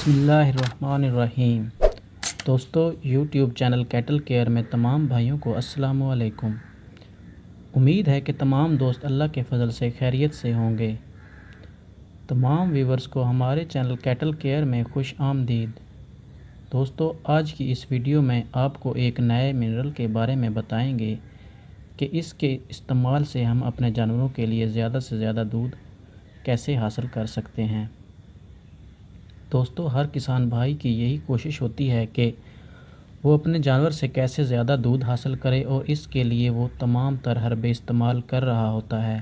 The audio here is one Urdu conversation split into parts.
بسم اللہ الرحمن الرحیم۔ دوستو یوٹیوب چینل کیٹل کیئر میں تمام بھائیوں کو السلام علیکم۔ امید ہے کہ تمام دوست اللہ کے فضل سے خیریت سے ہوں گے۔ تمام ویورز کو ہمارے چینل کیٹل کیئر میں خوش آمدید۔ دوستو آج کی اس ویڈیو میں آپ کو ایک نئے منرل کے بارے میں بتائیں گے کہ اس کے استعمال سے ہم اپنے جانوروں کے لیے زیادہ سے زیادہ دودھ کیسے حاصل کر سکتے ہیں۔ دوستو ہر کسان بھائی کی یہی کوشش ہوتی ہے کہ وہ اپنے جانور سے کیسے زیادہ دودھ حاصل کرے، اور اس کے لیے وہ تمام تر حربے استعمال کر رہا ہوتا ہے۔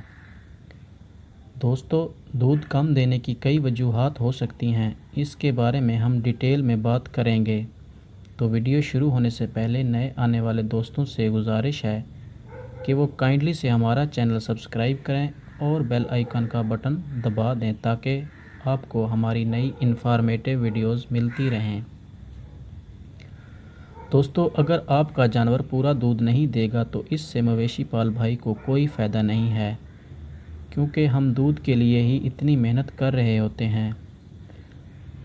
دوستو دودھ کم دینے کی کئی وجوہات ہو سکتی ہیں، اس کے بارے میں ہم ڈیٹیل میں بات کریں گے۔ تو ویڈیو شروع ہونے سے پہلے نئے آنے والے دوستوں سے گزارش ہے کہ وہ کائنڈلی سے ہمارا چینل سبسکرائب کریں اور بیل آئیکن کا بٹن دبا دیں تاکہ آپ کو ہماری نئی انفارمیٹیو ویڈیوز ملتی رہیں۔ دوستو اگر آپ کا جانور پورا دودھ نہیں دے گا تو اس سے مویشی پال بھائی کو کوئی فائدہ نہیں ہے، کیونکہ ہم دودھ کے لیے ہی اتنی محنت کر رہے ہوتے ہیں۔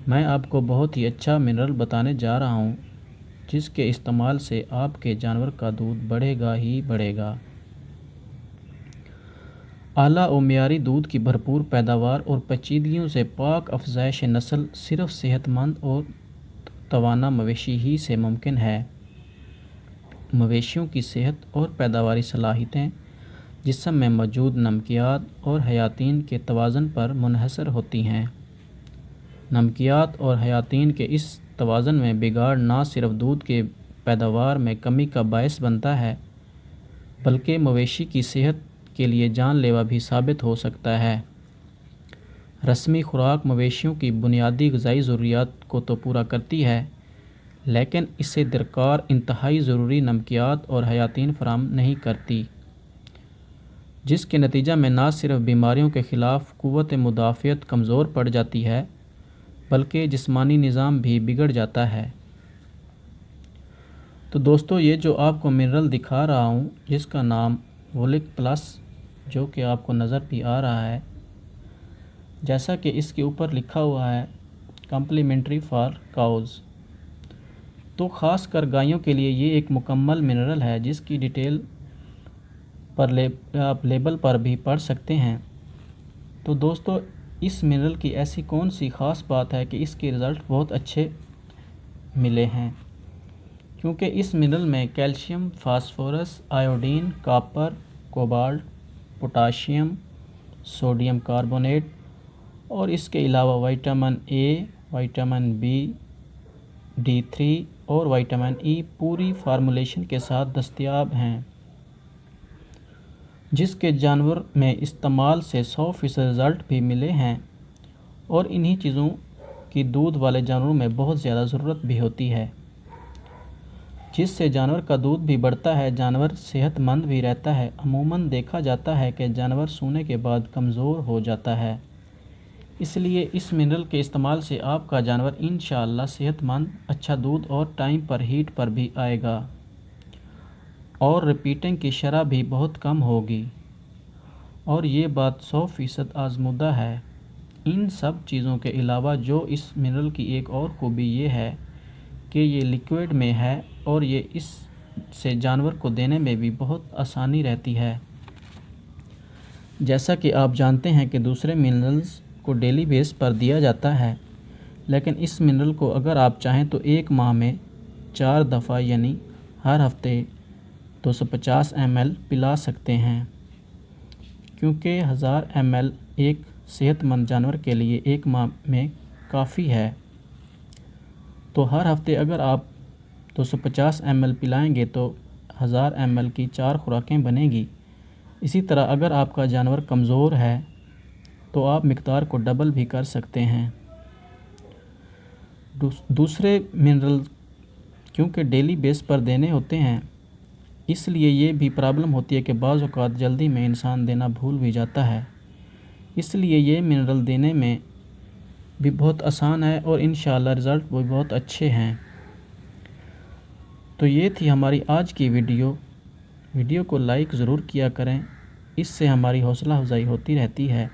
میں آپ کو بہت ہی اچھا منرل بتانے جا رہا ہوں جس کے استعمال سے آپ کے جانور کا دودھ بڑھے گا ہی بڑھے گا۔ اعلیٰ و معیاری دودھ کی بھرپور پیداوار اور پیچیدگیوں سے پاک افزائش نسل صرف صحت مند اور توانا مویشی ہی سے ممکن ہے۔ مویشیوں کی صحت اور پیداواری صلاحیتیں جسم میں موجود نمکیات اور حیاتین کے توازن پر منحصر ہوتی ہیں۔ نمکیات اور حیاتین کے اس توازن میں بگاڑ نہ صرف دودھ کے پیداوار میں کمی کا باعث بنتا ہے بلکہ مویشی کی صحت کے لیے جان لیوا بھی ثابت ہو سکتا ہے۔ رسمی خوراک مویشیوں کی بنیادی غذائی ضروریات کو تو پورا کرتی ہے، لیکن اسے درکار انتہائی ضروری نمکیات اور حیاتین فراہم نہیں کرتی، جس کے نتیجہ میں نہ صرف بیماریوں کے خلاف قوت مدافعت کمزور پڑ جاتی ہے بلکہ جسمانی نظام بھی بگڑ جاتا ہے۔ تو دوستو یہ جو آپ کو منرل دکھا رہا ہوں جس کا نام وولک پلس جو کہ آپ کو نظر بھی آ رہا ہے، جیسا کہ اس کے اوپر لکھا ہوا ہے کمپلیمنٹری فار کاؤز، تو خاص کر گائیوں کے لیے یہ ایک مکمل منرل ہے جس کی ڈیٹیل پر آپ لیبل پر بھی پڑھ سکتے ہیں۔ تو دوستو اس منرل کی ایسی کون سی خاص بات ہے کہ اس کے رزلٹ بہت اچھے ملے ہیں؟ کیونکہ اس منرل میں calcium, phosphorus, iodine, copper, cobalt, potassium, sodium carbonate اور اس کے علاوہ vitamin A, vitamin B, D3 اور وٹامن ای پوری فارمولیشن کے ساتھ دستیاب ہیں، جس کے جانور میں استعمال سے 100% رزلٹ بھی ملے ہیں، اور انہی چیزوں کی دودھ والے جانوروں میں بہت زیادہ ضرورت بھی ہوتی ہے، جس سے جانور کا دودھ بھی بڑھتا ہے، جانور صحت مند بھی رہتا ہے۔ عموماً دیکھا جاتا ہے کہ جانور سونے کے بعد کمزور ہو جاتا ہے، اس لیے اس منرل کے استعمال سے آپ کا جانور انشاءاللہ صحت مند، اچھا دودھ اور ٹائم پر ہیٹ پر بھی آئے گا، اور ریپیٹنگ کی شرح بھی بہت کم ہوگی، اور یہ بات 100% آزمودہ ہے۔ ان سب چیزوں کے علاوہ جو اس منرل کی ایک اور خوبی یہ ہے کہ یہ لیکوئڈ میں ہے اور یہ اس سے جانور کو دینے میں بھی بہت آسانی رہتی ہے۔ جیسا کہ آپ جانتے ہیں کہ دوسرے منرلز کو ڈیلی بیس پر دیا جاتا ہے، لیکن اس منرل کو اگر آپ چاہیں تو ایک ماہ میں 4 دفعہ یعنی ہر ہفتے 250 ml پلا سکتے ہیں، کیونکہ 1000 ml ایک صحت مند جانور کے لیے ایک ماہ میں کافی ہے۔ تو ہر ہفتے اگر آپ 250 ml پلائیں گے تو 1000 ml کی 4 خوراکیں بنے گی۔ اسی طرح اگر آپ کا جانور کمزور ہے تو آپ مقدار کو ڈبل بھی کر سکتے ہیں۔ دوسرے منرل کیونکہ ڈیلی بیس پر دینے ہوتے ہیں، اس لیے یہ بھی پرابلم ہوتی ہے کہ بعض اوقات جلدی میں انسان دینا بھول بھی جاتا ہے، اس لیے یہ منرل دینے میں بھی بہت آسان ہے اور انشاءاللہ رزلٹ بھی بہت اچھے ہیں۔ تو یہ تھی ہماری آج کی ویڈیو کو لائک ضرور کیا کریں، اس سے ہماری حوصلہ افزائی ہوتی رہتی ہے،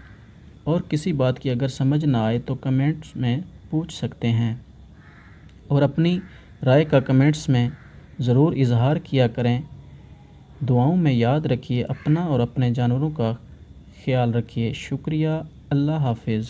اور کسی بات کی اگر سمجھ نہ آئے تو کمنٹس میں پوچھ سکتے ہیں، اور اپنی رائے کا کمنٹس میں ضرور اظہار کیا کریں۔ دعاؤں میں یاد رکھیے، اپنا اور اپنے جانوروں کا خیال رکھیے۔ شکریہ۔ اللہ حافظ۔